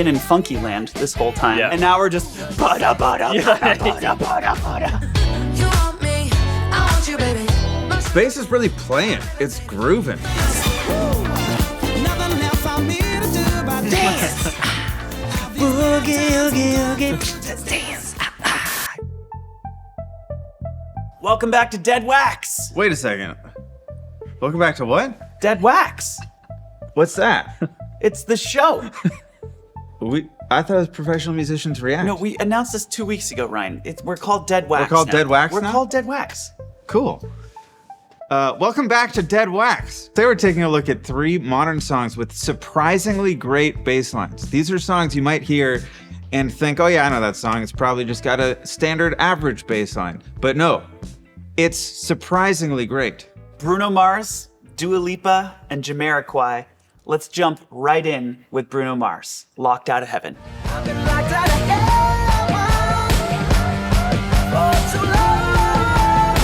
been in funky land this whole time, Yeah. and now we're just bada bada bada bada bada bada. You want me, I want you, baby. Bass is really playing. It's grooving. Nothing else I need to do but dance. Boogie, oogie, oogie, let's dance. Welcome back to Dead Wax. Wait a second. Welcome back to what? Dead Wax. What's that? It's the show. I thought it was Professional Musicians React. No, we announced this 2 weeks ago, Ryan. We're called Dead Wax. We're called now. Dead Wax We're now? called Dead Wax. Cool. Welcome back to Dead Wax. Today we're taking a look at 3 modern songs with surprisingly great bass lines. These are songs you might hear and think, oh yeah, I know that song. It's probably just got a standard average bass line. But no, it's surprisingly great. Bruno Mars, Dua Lipa, and Jamiroquai. Let's jump right in with Bruno Mars, Locked Out of Heaven. I've been locked out of heaven for too long,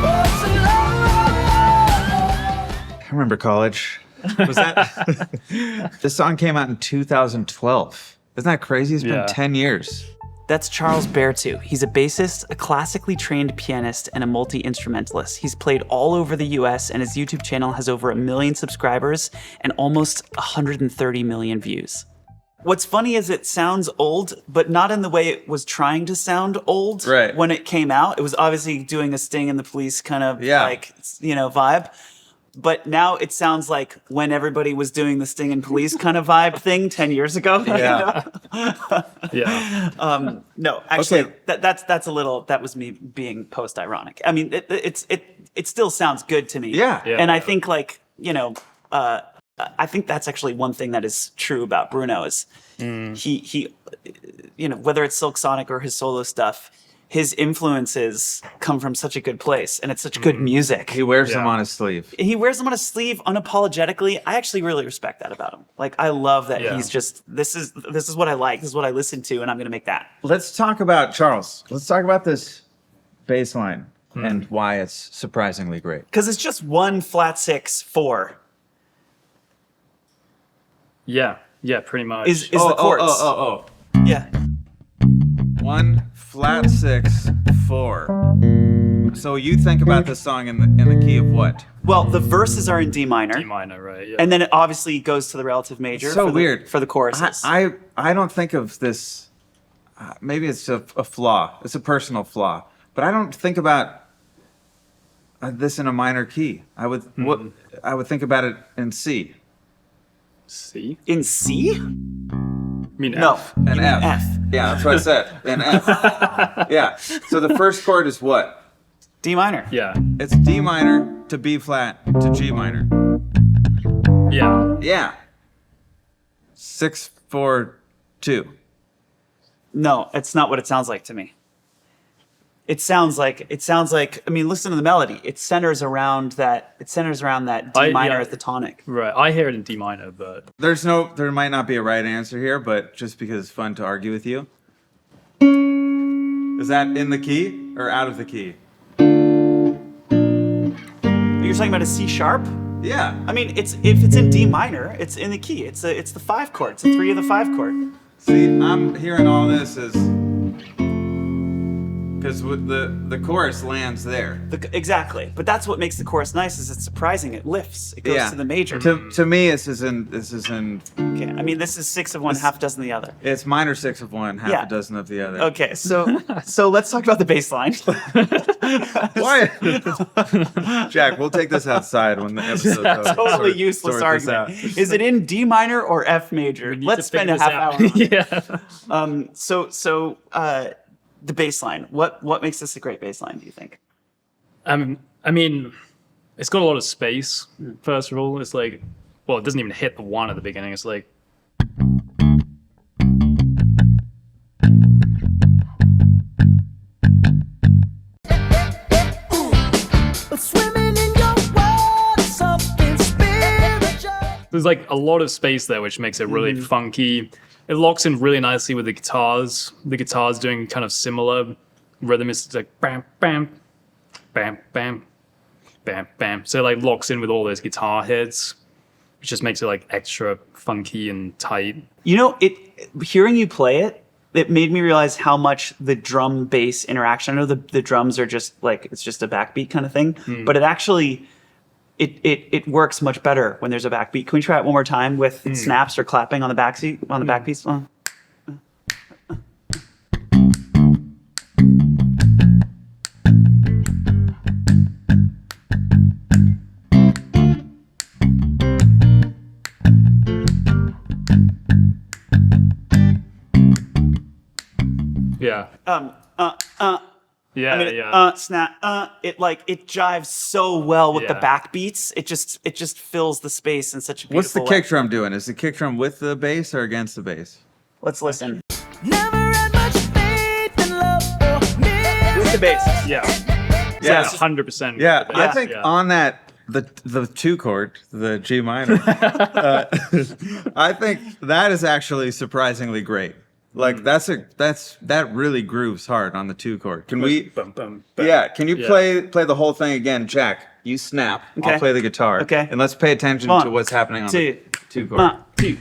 for too long. I remember college. Was that? This song came out in 2012. Isn't that crazy? It's been Yeah. 10 years. That's Charles Berthoud. He's a bassist, a classically trained pianist, and a multi-instrumentalist. He's played all over the US, and his YouTube channel has over 1 million subscribers and almost 130 million views. What's funny is it sounds old, but not in the way it was trying to sound old Right. when it came out. It was obviously doing a Sting and the Police kind of vibe. But now it sounds like when everybody was doing the Sting and Police kind of vibe thing 10 years ago. Yeah. Yeah. No, actually, Okay. that's a little. That was me being post-ironic. I mean, it still sounds good to me. Yeah. Yeah. And I think I think that's actually one thing that is true about Bruno is he whether it's Silk Sonic or his solo stuff, his influences come from such a good place, and it's such good music. He wears them Yeah. on his sleeve. He wears them on his sleeve unapologetically. I actually really respect that about him. Like, I love that Yeah. he's just this is what I like. This is what I listen to, and I'm gonna make that. Let's talk about Charles. Let's talk about this bass line and why it's surprisingly great. Because it's just 1 flat 6 4 Yeah. Yeah, pretty much. is the chords. Yeah. 1 flat 6 4. So you think about this song in the key of what? Well, the verses are in D minor, D minor, right? Yeah. and then it obviously goes to the relative major. So for the, weird for the choruses. I don't think of this. Maybe it's a flaw. It's a personal flaw, but I don't think about this in a minor key. I would think about it in C. C? In C? I mean No, F. you An mean F. F. Yeah, that's what I said. An F. Yeah. So the first chord is what? D minor. Yeah. It's D minor to B flat to G minor. Yeah. Yeah. 6 4 2. No, it's not what it sounds like to me. It sounds like. I mean, listen to the melody. It centers around that. D minor yeah. as the tonic. Right. I hear it in D minor, but There might not be a right answer here, but just because it's fun to argue with you. Is that in the key or out of the key? You're talking about a C sharp? Yeah. I mean, if it's in D minor, it's in the key. It's the 5 chord. It's a 3 of the 5 chord. See, I'm hearing all this as because the chorus lands there. Exactly. But that's what makes the chorus nice. Is it's surprising. It lifts. It goes Yeah. to the major. To me, this is in. Okay. I mean, this is 6 of one, half dozen the other. It's minor 6 of one, half Yeah. a dozen of the other. Okay. So let's talk about the bass line. Why? Jack, we'll take this outside when the episode goes. Totally useless argument. Is it in D minor or F major? we need Let's to spend a figure half this hour out. on it. Yeah. So the bass line. What makes this a great bass line, do you think? I mean, it's got a lot of space, first of all. It's like, well, it doesn't even hit the 1 at the beginning. It's like, Swimming in your water, something spiritual. there's like a lot of space there, which makes it really funky. It locks in really nicely with the guitars. The guitars doing kind of similar rhythm. It's like bam, bam, bam, bam, bam, bam. So it like locks in with all those guitar hits, which just makes it like extra funky and tight. You know, hearing you play it, it made me realize how much the drum bass interaction. I know the drums are just like, it's just a backbeat kind of thing, but it actually it works much better when there's a backbeat. Can we try it one more time with snaps or clapping on the backbeats? Yeah. Yeah, I mean, yeah. snap. It jives so well with the Yeah. backbeats. It just fills the space in such a beautiful What's the way. kick drum doing? Is the kick drum with the bass or against the bass? Let's listen. Never had much faith in love or me. With the bass. Yeah. Yeah. 100%. Yeah, with the I bass, think yeah. on that the 2 chord, the G minor, I think that is actually surprisingly great. Like that really grooves hard on the 2 chord. Can we? Bum, bum, bum. Yeah, can you play the whole thing again, Jack? You snap. Okay. I'll play the guitar. Okay. And let's pay attention One, to what's happening on two, the 2 chord. 2.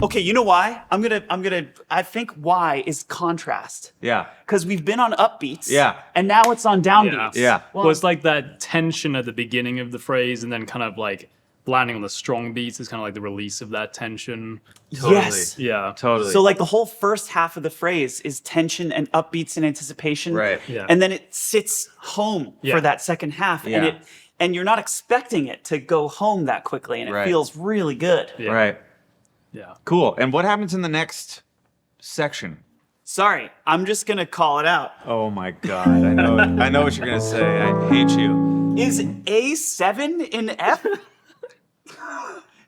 Okay, you know why? I think why is contrast. Yeah. Because we've been on upbeats. Yeah. And now it's on downbeats. Yeah. Well, it's like that tension at the beginning of the phrase, and then kind of like landing on the strong beats is kind of like the release of that tension. Yes. Yeah. Totally. So like the whole first half of the phrase is tension and upbeats and anticipation. Right. Yeah. And then it sits home Yeah. for that second half. Yeah. And you're not expecting it to go home that quickly. And it Right. feels really good. Yeah. Right. Yeah. Cool. And what happens in the next section? Sorry, I'm just gonna call it out. Oh my God. I know what you're gonna say. I hate you. Is A7 in F?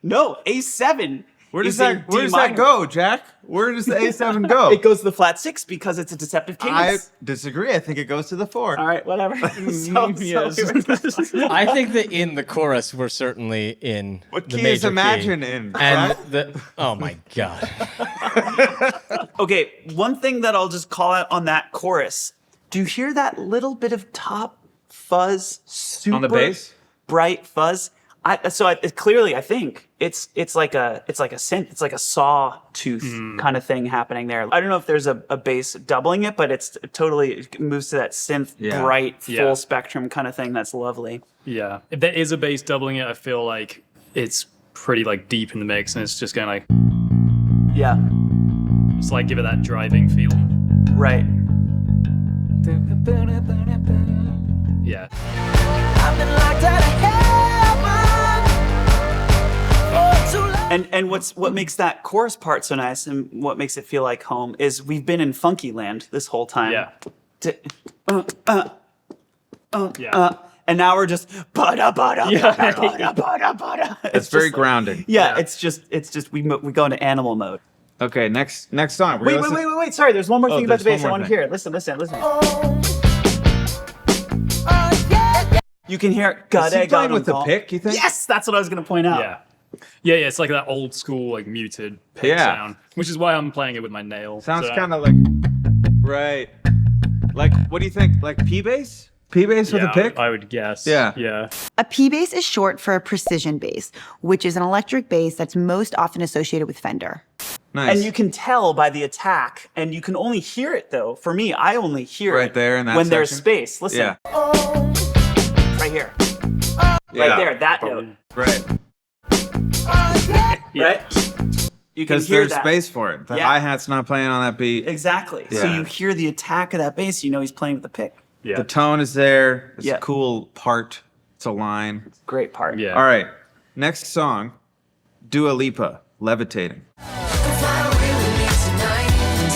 No, A7. Where does is in that D minor. go, Jack? Where does the A7 go? It goes to the flat 6 because it's a deceptive I cadence. disagree. I think it goes to the 4. All right, whatever. Yes. I think that in the chorus we're certainly in What the key major is Imagine key. in? And the oh my god. Okay, one thing that I'll just call out on that chorus. Do you hear that little bit of top fuzz? Super On the bass? bright fuzz. Clearly, I think it's like a synth. It's like a sawtooth kind of thing happening there. I don't know if there's a bass doubling it, but it moves to that synth Yeah. bright full Yeah. spectrum kind of thing. That's lovely. Yeah. If there is a bass doubling it, I feel like it's pretty like deep in the mix, and it's just going like Yeah, it's like give it that driving feel. right. Yeah. I've been locked out of heaven for too long. And what makes that chorus part so nice and what makes it feel like home is we've been in funky land this whole time. Yeah. D- Yeah. and now we're just bada bada Yeah. bada bada bada. It's very grounding. Yeah, Yeah. it's just we go into animal mode. Okay, next song. We're Wait, gonna listen- wait. Sorry, there's one more thing about the there's bass one I more want to thing. hear. Listen. Oh, yeah. You can hear Is gada he playing gada with the gong. pick, you think? Yes, that's what I was gonna point out. Yeah. Yeah, it's like that old school, like muted pick Yeah. sound, which is why I'm playing it with my nail. Sounds So, kind of like, right. Like, what do you think? Like P bass? P bass with yeah, a pick? I would guess. Yeah. Yeah. A P bass is short for a precision bass, which is an electric bass that's most often associated with Fender. Nice. And you can tell by the attack, and you can only hear it though. For me, I only hear Right it there in that when there's section? space. Listen, Yeah. right here, Yeah. right there, that note, Right. right? You can Because hear there's that. space for it. The Yeah. hi-hat's not playing on that beat. Exactly. So Yeah. you hear the attack of that bass, you know he's playing with the pick. Yeah. The tone is there. It's Yeah. a cool part. It's a line. Great part. Yeah. All right. Next song, Dua Lipa, Levitating. Fly away with me tonight.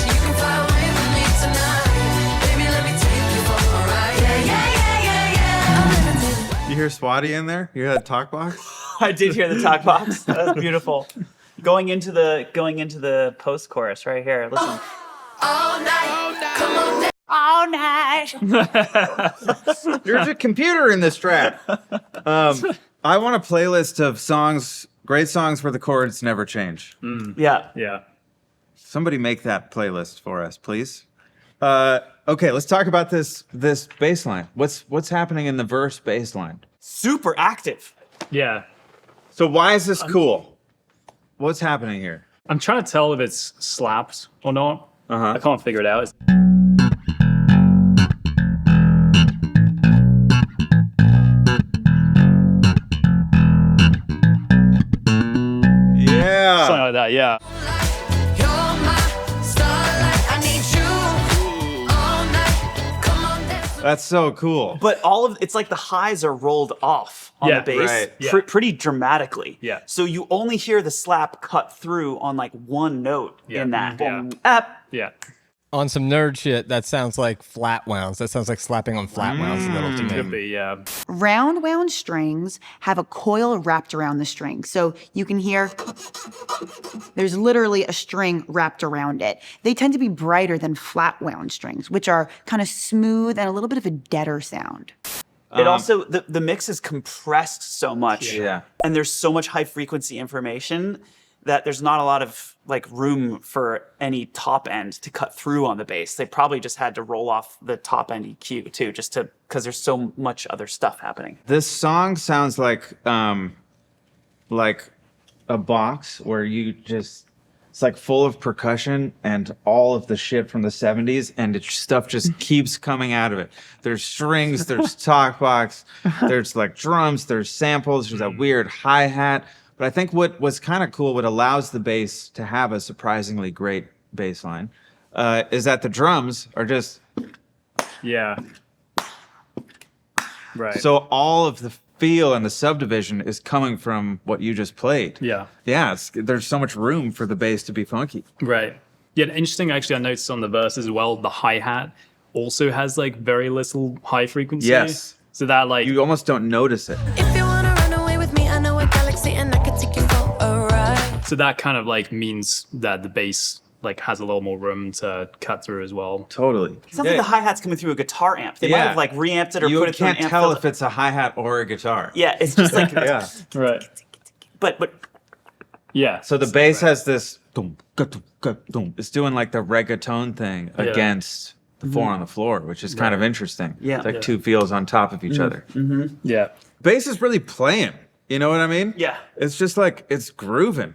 You can fly away with me tonight. Baby, let me take you for a ride. Yeah. I'm levitating. You hear Swati in there? You hear that talk box? I did hear the talk box. That was beautiful. Going into the post chorus right here. Listen. All night. Come on now. All night. There's a computer in this track. I want a playlist of songs Great songs where the chords never change. Yeah. Yeah. Somebody make that playlist for us, please. Okay, let's talk about this bass line. What's happening in the verse bass line? Super active. Yeah. So why is this cool? What's happening here? I'm trying to tell if it's slapped or not. I can't figure it out. Yeah. Something like that, yeah. You're my starlight. I need you all night. Come on, dance. That's so cool. But it's like the highs are rolled off on Yeah, the bass right. Yeah. pretty dramatically. Yeah. So you only hear the slap cut through on like one note Yeah. in that. Yeah. Boom, up. Yeah. On some nerd shit, that sounds like flat wounds. That sounds like slapping on flat wounds a little to me. Could be, yeah. Round wound strings have a coil wrapped around the string. So you can hear there's literally a string wrapped around it. They tend to be brighter than flat wound strings, which are kind of smooth and a little bit of a deader sound. It also, the mix is compressed so much. Yeah. And there's so much high frequency information that there's not a lot of like room for any top end to cut through on the bass. They probably just had to roll off the top end EQ too, because there's so much other stuff happening. This song sounds like a box where it's like full of percussion and all of the shit from the 70s, and stuff just keeps coming out of it. There's strings, there's talk box, there's like drums, there's samples, there's that weird hi-hat. But I think what was kind of cool, what allows the bass to have a surprisingly great bass line, is that the drums are just... Yeah. Right. So all of the feel and the subdivision is coming from what you just played. Yeah. Yeah, there's so much room for the bass to be funky. Right. Yeah, interesting actually, I noticed on the verse as well, the hi-hat also has like very little high frequency. Yes. So that like... You almost don't notice it. If you wanna run away with me, I know a galaxy and I can take you for a ride. So that kind of like means that the bass like has a little more room to cut through as well. Totally. It sounds like the hi-hat's coming through a guitar amp. They might Yeah. have like reamped it or You put it through an can't amp. tell filter. if it's a hi-hat or a guitar. Yeah, it's just like, Yeah. Right. but Yeah. So the bass has this dum, ga-dum, ga-dum. It's doing like the reggaeton thing against the four on the floor, which is kind of interesting. Yeah. It's like Yeah. two feels on top of each other. Yeah. Bass is really playing. You know what I mean? Yeah. It's just like it's grooving.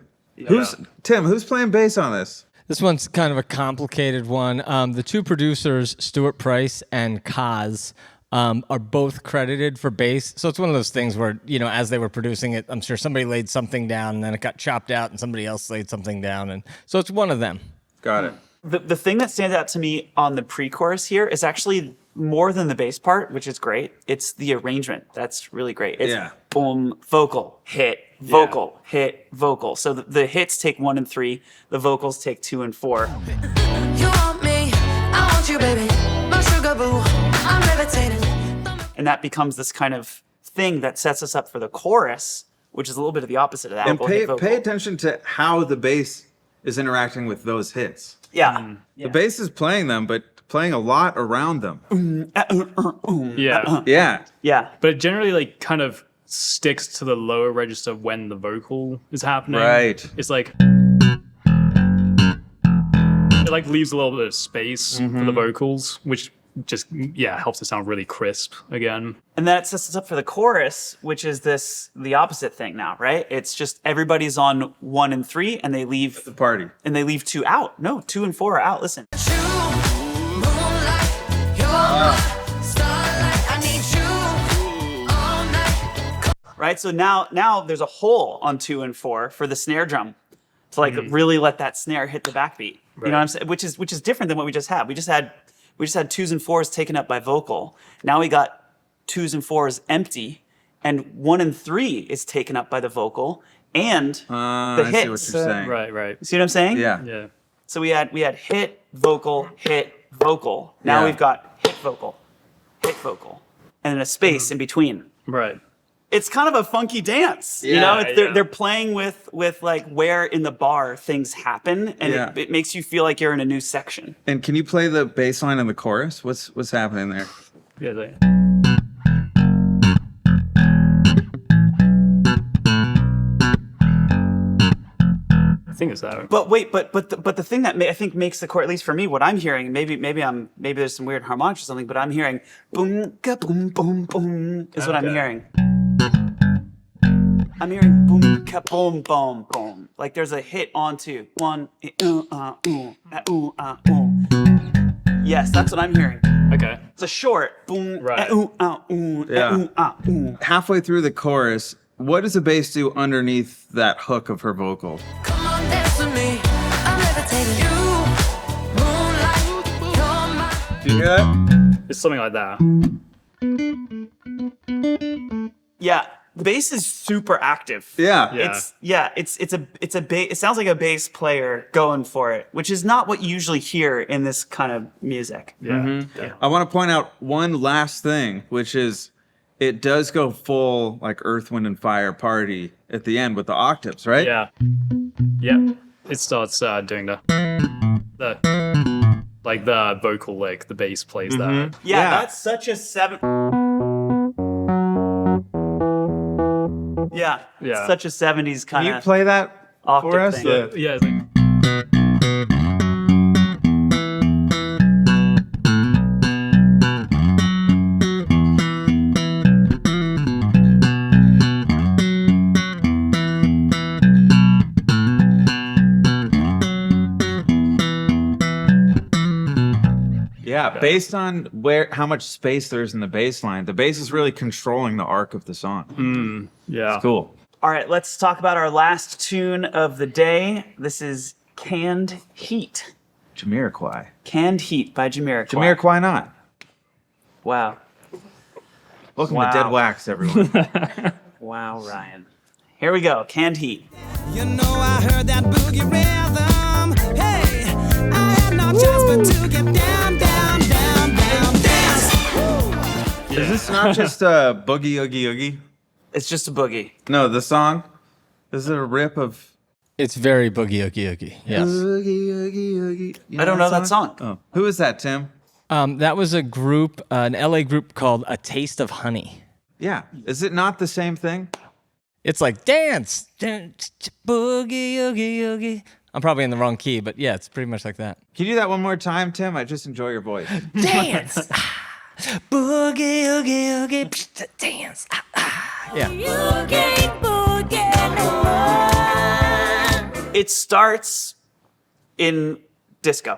Who's playing bass on this? This one's kind of a complicated one. The two producers, Stuart Price and Kaz, are both credited for bass. So it's one of those things where, as they were producing it, I'm sure somebody laid something down and then it got chopped out and somebody else laid something down. And so it's one of them. Got it. the thing that stands out to me on the pre-chorus here is actually more than the bass part, which is great. It's the arrangement. That's really great. It's boom, vocal, hit, vocal, hit, vocal. So the hits take 1 and 3. The vocals take 2 and 4. You want me, I want you, baby. My sugar boo, I'm levitating. And that becomes this kind of thing that sets us up for the chorus, which is a little bit of the opposite of that. And Vocal, hit, vocal. pay attention to how the bass is interacting with those hits. Yeah. The bass is playing them, but playing a lot around them. Yeah. Yeah. Yeah. But it generally like kind of sticks to the lower register when the vocal is happening. Right. It's like it like leaves a little bit of space for the vocals, which just helps it sound really crisp again. And then it sets us up for the chorus, which is the opposite thing now, right? It's just everybody's on 1 and 3 and they leave The party. 2 out. No, 2 and 4 are out. Listen. You, moonlight, you're my starlight. I need you all night. Right? So now there's a hole on 2 and 4 for the snare drum to like really let that snare hit the backbeat. You know what I'm saying? Which is different than what we just had. We just had 2s and 4s taken up by vocal. Now we got 2s and 4s empty, and 1 and 3 is taken up by the vocal and the I see what hits. you're saying. Right. See what I'm saying? Yeah. Yeah. So we had hit, vocal, hit, vocal. Now Yeah. we've got hit, vocal, and then a space in between. Right. It's kind of a funky dance, you Yeah, know. yeah. They're playing with like where in the bar things happen, and Yeah. it makes you feel like you're in a new section. And can you play the bass line in the chorus? What's happening there? Yeah. Like, think it's that. But wait, but the thing that I think makes the chord, at least for me, what I'm hearing, maybe there's some weird harmonics or something, but I'm hearing boom ka boom boom boom is what I'm Okay. hearing. I'm hearing boom ka boom boom boom. Like there's a hit onto one. Yes, that's what I'm hearing. Okay. It's a short boom. Right. Halfway through the chorus, what does the bass do underneath that hook of her vocal? Come on, dance with me. I'm levitating. You, moonlight, you're my. Do you hear that? It's something like that. Yeah, the bass is super active. Yeah. It's a bass. It sounds like a bass player going for it, which is not what you usually hear in this kind of music. Yeah. Yeah. I want to point out one last thing, which is it does go full like Earth, Wind, and Fire party at the end with the octaves, right? Yeah. Yeah. It starts doing the like the vocal lick, the bass plays that. Yeah, that's such a seven. Yeah, Yeah. it's such a 70s kind Can you of. play that octave for us? thing. The- Yeah. It's like, Yeah, based on how much space there is in the bass line, the bass is really controlling the arc of the song. yeah. Cool. All right, let's talk about our last tune of the day. This is Canned Heat. Jamiroquai. Canned Heat by Jamiroquai. Jamiroquai not. Wow. Welcome Wow. to Dead Wax, everyone. Wow, Ryan. Here we go. Canned Heat. You know I heard that boogie rhythm. Hey, I had no choice but to get down, down, down, down, dance. Is this not just a boogie oogie oogie? It's just a boogie. No, the song. This is a rip of It's very boogie oogie oogie. Yes. Oogie oogie oogie. You I don't know that song. Oh, who is that, Tim? That was a group, an LA group called A Taste of Honey. Yeah, is it not the same thing? It's like dance, dance, boogie oogie oogie. I'm probably in the wrong key, but yeah, it's pretty much like that. Can you do that one more time, Tim? I just enjoy your voice. Dance, boogie oogie oogie, dance. Yeah. It starts in disco.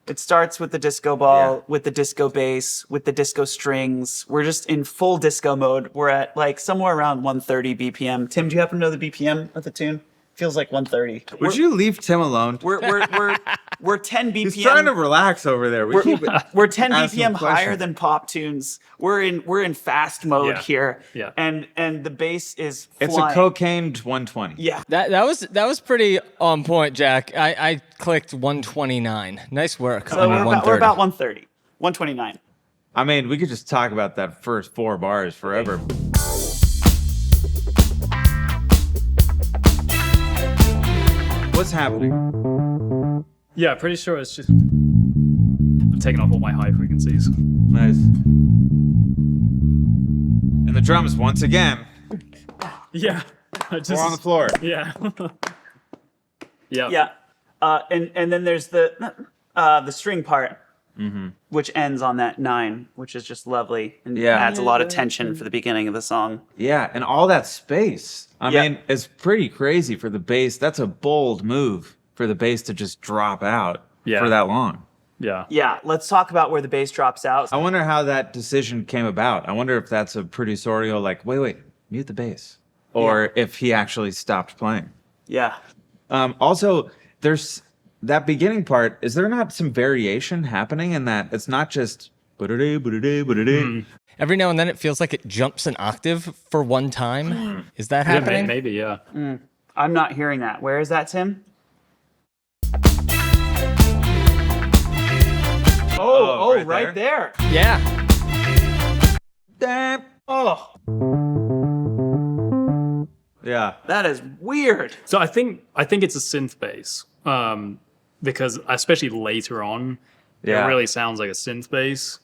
It starts with the disco ball, Yeah. with the disco bass, with the disco strings. We're just in full disco mode. We're at like somewhere around 130 BPM. Tim, do you happen to know the BPM of the tune? Feels like 130. Would you leave Tim alone? We're 10 BPM. He's trying to relax over there. We keep We're 10 asking BPM higher questions. than pop tunes. We're in fast mode Yeah. here. Yeah. And the bass is It's flying. a cocaine 120. Yeah. That was pretty on point, Jack. I clicked 129. Nice work. So on we're 130. about 130. 129. I mean, we could just talk about that first 4 bars forever. What's happening? Yeah, pretty sure it's just I'm taking off all my high frequencies. Nice. And the drums once again. Yeah. I just, We're on the floor. Yeah. Yeah. Yeah. And then there's the string part, which ends on that 9, which is just lovely and Yeah. adds a lot of tension for the beginning of the song. Yeah, and all that space. I Yeah. mean, it's pretty crazy for the bass. That's a bold move for the bass to just drop out Yeah. for that long. Yeah. Yeah, let's talk about where the bass drops out. I wonder how that decision came about. I wonder if that's a producerial, like, wait, mute the bass. Or if he actually stopped playing. Yeah. Also, there's that beginning part. Is there not some variation happening in that? It's not just ba-da-da, ba-da-da, ba-da-da. Every now and then it feels like it jumps an octave for one time. Is that Yeah, happening? maybe, yeah. I'm not hearing that. Where is that, Tim? Oh, right there. Yeah. Damn. Oh, Yeah. that is weird. So I think it's a synth bass. Because especially later on, Yeah. it really sounds like a synth bass.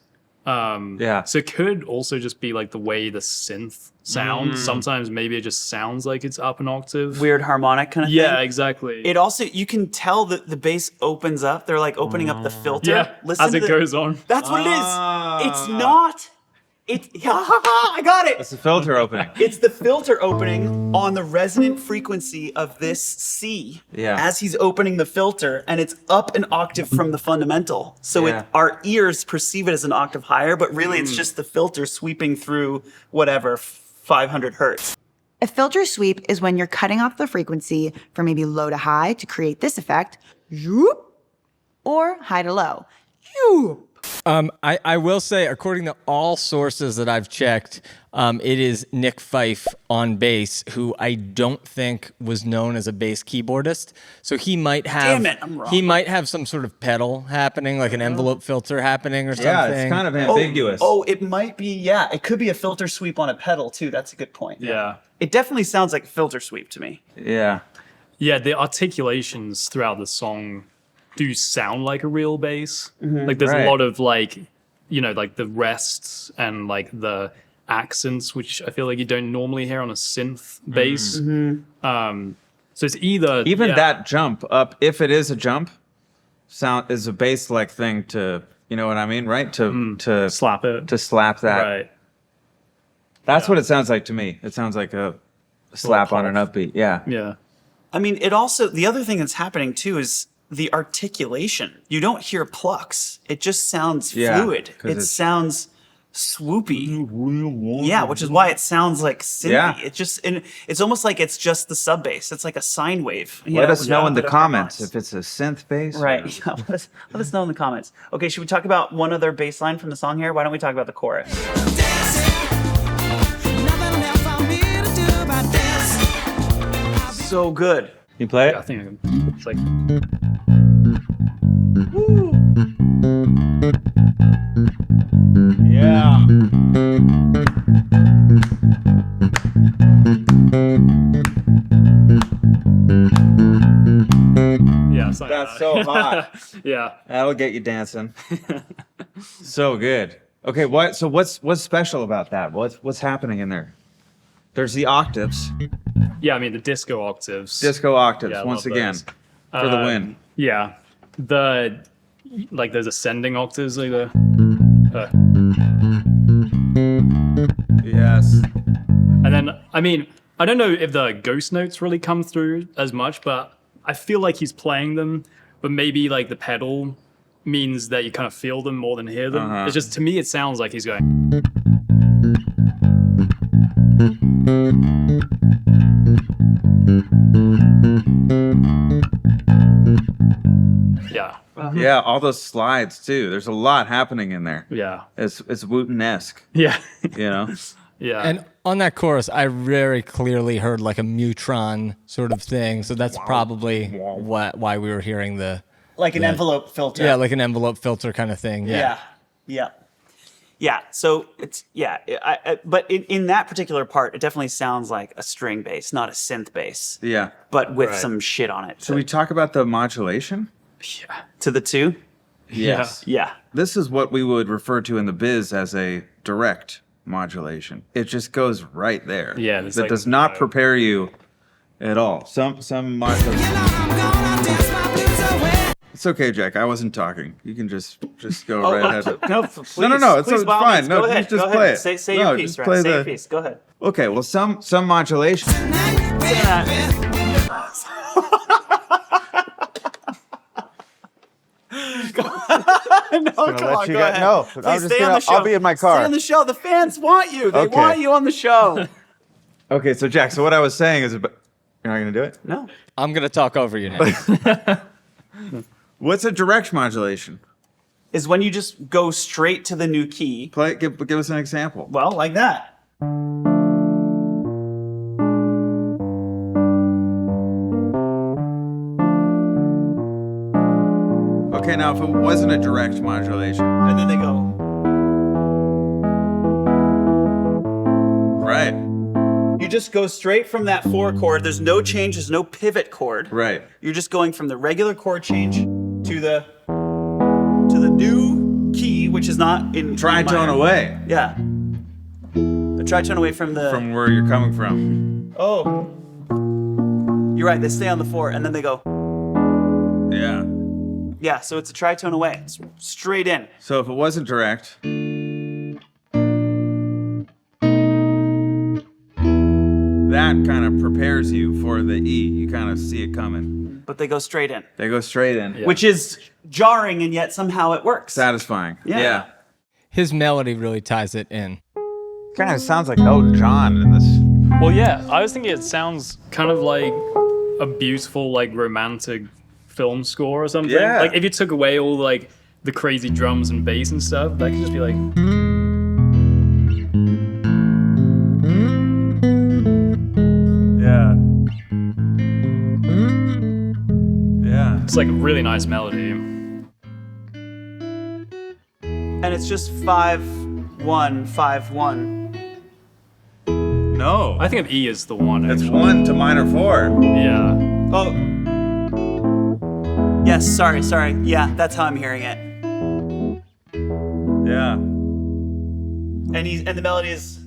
Yeah. So it could also just be like the way the synth sounds. Sometimes maybe it just sounds like it's up an octave. Weird harmonic kind of thing. Yeah, exactly. It also, you can tell that the bass opens up. They're like opening up the filter. yeah, as it goes on. That's what it is. It's not. I got it. It's the filter opening. It's the filter opening on the resonant frequency of this C Yeah. as he's opening the filter, and it's up an octave from the fundamental. So Yeah. our ears perceive it as an octave higher, but really it's just the filter sweeping through whatever, 500 hertz. A filter sweep is when you're cutting off the frequency from maybe low to high to create this effect, zoop, or high to low. Zoop. I will say, according to all sources that I've checked, it is Nick Fife on bass, who I don't think was known as a bass keyboardist. So he might have, Damn it, I'm wrong. he might have some sort of pedal happening, like an envelope filter happening or something. Yeah, it's kind of ambiguous. Oh, it might be, yeah. It could be a filter sweep on a pedal, too. That's a good point. Yeah. It definitely sounds like a filter sweep to me. Yeah. Yeah, the articulations throughout the song do sound like a real bass. Like there's Right. a lot of like, like the rests and like the accents, which I feel like you don't normally hear on a synth bass. So it's either Even that jump up, if it is a jump, sound is a bass-like thing to, you know what I mean, right? To slap it. to slap that. Right. That's what it sounds like to me. It sounds like a slap on an upbeat. Yeah. Yeah. I mean, it also, the other thing that's happening, too, is the articulation. You don't hear plucks. It just sounds Yeah, fluid. 'cause It it's- sounds swoopy. Yeah, which is why it sounds like synthy. Yeah. It's almost like it's just the sub bass. It's like a sine wave. Let us know in the Bit of comments harmonics. if it's a synth bass. or- Right. Yeah, let us know in the comments. Okay, should we talk about one other bass line from the song here? Why don't we talk about the chorus? Nothing left for me to do but dance. So good. You play it? I think I can. It's like Yeah. yeah, it's like That's that. so hot. yeah. That'll get you dancing. So good. Okay, what's special about that? What's happening in there? There's the octaves, Yeah, I mean the disco octaves. disco octaves Yeah, I once love again those. for the win. Yeah. Those ascending octaves, like the Yes. and then I mean, I don't know if the ghost notes really come through as much, but I feel like he's playing them, but maybe like the pedal means that you kind of feel them more than hear them. Uh-huh. It's just to me it sounds like he's going Yeah. Yeah, all those slides too. There's a lot happening in there. Yeah. It's Wooten-esque, Yeah. you know? yeah. And on that chorus, I very clearly heard like a Mutron sort of thing. So that's probably why we were hearing the Like an envelope filter. like an envelope filter kind of thing. Yeah. So it's but in that particular part, it definitely sounds like a string bass, not a synth bass, Yeah. but with Right. some shit on it. Should we talk about the modulation? To the two? Yes. Yeah. This is what we would refer to in the biz as a direct modulation. It just goes right there. Yeah, it's That like- does not prepare you at all. Some modulation. You know I'm gonna dance my blues away. It's okay, Jack. I wasn't talking. You can just go Oh, right ahead. no, please, no, it's please, by all fine. means, No, go you ahead. just go play ahead. it. Say No, your piece, just right? play Say your the- piece. Go ahead. Okay, well, some modulation. No, come let on, you go go- ahead. no, Please I'm just stay on gonna- the show. I'll be in my car. Stay on the show. The fans want you. They Okay. want you on the show. Okay, so Jack, so what I was saying is about. You're not going to do it? No. I'm going to talk over you now. What's a direct modulation? Is when you just go straight to the new key. Give us an example. Well, like that. Okay, now if it wasn't a direct modulation. And then they go. Right, You just go straight from that 4 chord. There's no change. There's no pivot chord. right. You're just going from the regular chord change to the new key, which is not in Tritone minor. away Yeah. A tritone away from the. from where you're coming from. Oh. You're right. They stay on the 4 and then they go. Yeah. Yeah. So it's a tritone away. It's straight in. So if it wasn't direct, that kind of prepares you for the E. You kind of see it coming. But they go straight in, They go straight in. which is jarring, and yet somehow it works. Satisfying. Yeah. His melody really ties it in. Kind of sounds like Elton John in this. Well, yeah, I was thinking it sounds kind of like a beautiful, like romantic film score or something. Yeah. Like if you took away all like the crazy drums and bass and stuff, that could just be like. Yeah. Yeah. It's like a really nice melody. And it's just 5-1-5-1. No. I think of E as the one. It's Actually. 1 to minor 4. Yeah. Oh. Yes. Sorry. Yeah, that's how I'm hearing it. Yeah. And the melody is.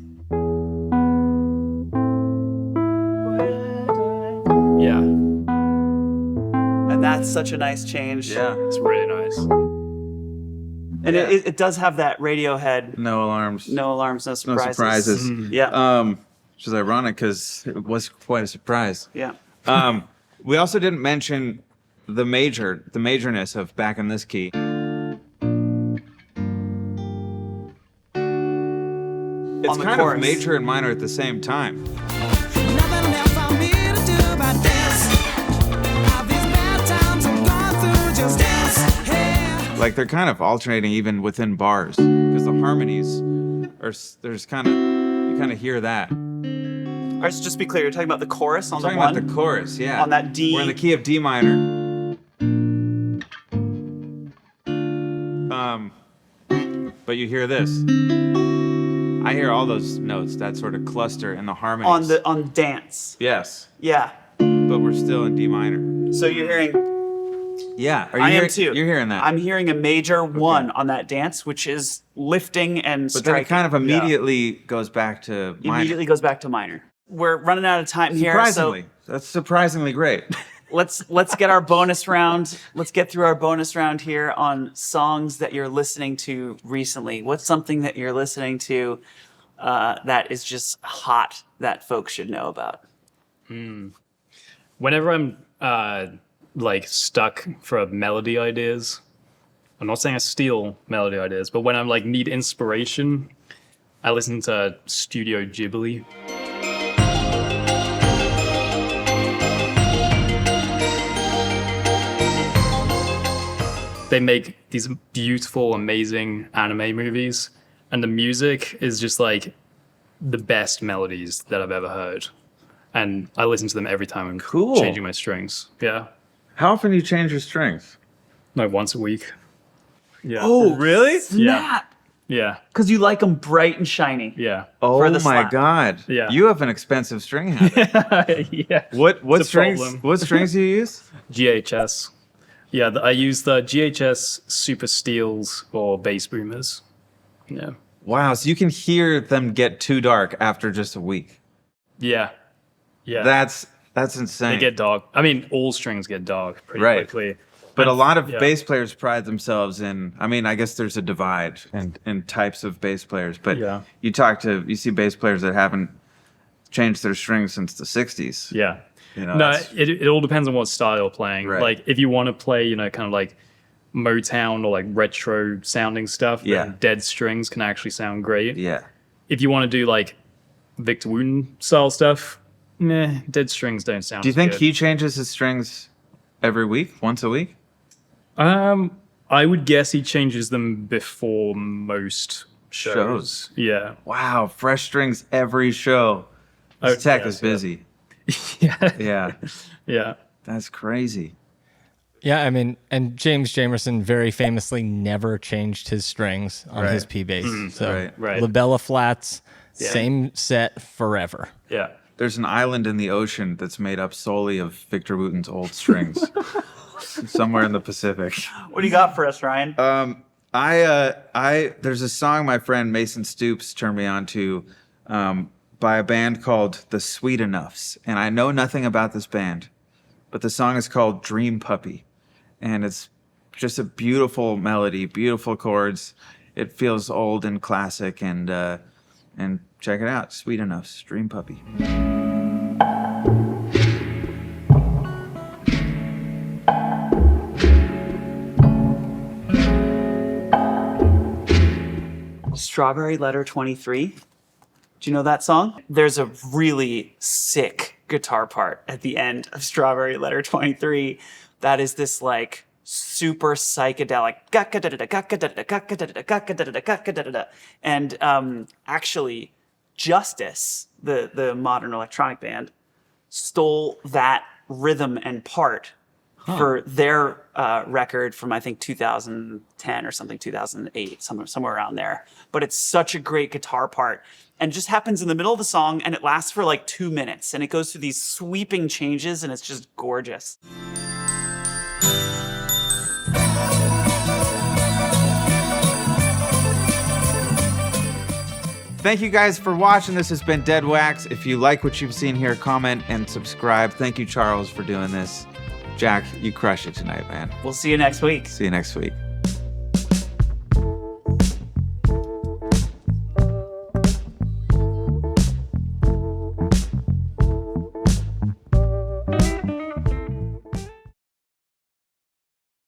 Yeah. And that's such a nice change. Yeah. It's really nice. And it does have that Radiohead. No alarms. No alarms, no No surprises. surprises. Yeah. Which is ironic because it was quite a surprise. Yeah. We also didn't mention the majorness of Back in This Key. It's On the kind of chorus. major and minor at the same time. Nothing left for me to do but dance. All these bad times I'm going through, just dance. Hey. Like they're kind of alternating even within bars because the harmonies are there's kind of you kind of hear that. All right, so just to be clear, you're talking about the chorus on Talking the one. about the chorus, yeah. On that D. We're in the key of D minor. But you hear this. I hear all those notes, that sort of cluster in the harmonies. on dance. Yes, Yeah. but we're still in D minor. So you're hearing. Yeah, are you I am hearing- too. You're hearing that. I'm hearing a major 1 on that dance, which is lifting and but striking. then it kind of Yeah. immediately goes back to minor. Immediately goes back to minor. We're running out of time here, Surprisingly, that's surprisingly great. so let's get our bonus round. Let's get through our bonus round here on songs that you're listening to recently. What's something that you're listening to that is just hot that folks should know about? Whenever I'm like stuck for melody ideas, I'm not saying I steal melody ideas, but when I'm like need inspiration, I listen to Studio Ghibli. They make these beautiful, amazing anime movies, and the music is just like the best melodies that I've ever heard. And I listen to them every time I'm Cool. changing my strings. Yeah. How often do you change your strings? Like once a week. Yeah. Oh, really? Snap! Yeah. Because you like them bright and shiny. Yeah. Oh For my the slap. God! Yeah. You have an expensive string habit. Yeah. What It's a strings? problem. What strings do you use? GHS. Yeah, I use the GHS Super Steels or bass boomers. Yeah. Wow! So you can hear them get too dark after just a week. Yeah. Yeah. That's insane. they get dark. I mean, all strings get dark pretty Right. quickly. But a And- lot of yeah. bass players pride themselves in. I mean, I guess there's a divide in types of bass players. But Yeah. you see bass players that haven't changed their strings since the '60s. Yeah. You know, No, that's- it all depends on what style you're playing. Right. Like if you want to play, kind of like Motown or like retro sounding stuff, Yeah. then dead strings can actually sound great. yeah. If you want to do like Victor Wooten style stuff, nah, dead strings don't sound. Do you as think good. he changes his strings every week, once a week? I would guess he changes them before most shows. Yeah. Wow, fresh strings every show. This Oh, tech yes, is busy. Yeah. Yeah, Yeah. that's crazy. Yeah, I mean, and James Jamerson very famously never changed his strings on Right. his P bass. So Right. labella flats, same set forever. Yeah. There's an island in the ocean that's made up solely of Victor Wooten's old strings. Somewhere in the Pacific. What do you got for us, Ryan? There's a song my friend Mason Stoops turned me on to by a band called The Sweet Enoughs. And I know nothing about this band, but the song is called Dream Puppy. And it's just a beautiful melody, beautiful chords. It feels old and classic, and check it out, Sweet Enoughs, Dream Puppy. Strawberry Letter 23. Do you know that song? There's a really sick guitar part at the end of Strawberry Letter 23 that is this like super psychedelic and actually Justice, the modern electronic band, stole that rhythm and part for their record from I think 2010 or something, 2008, somewhere around there. But it's such a great guitar part and just happens in the middle of the song, and it lasts for like 2 minutes, and it goes through these sweeping changes, and it's just gorgeous. Thank you guys for watching. This has been Dead Wax. If you like what you've seen here, comment and subscribe. Thank you, Charles, for doing this. Jack, you crush it tonight, man. We'll see you next week. See you next week.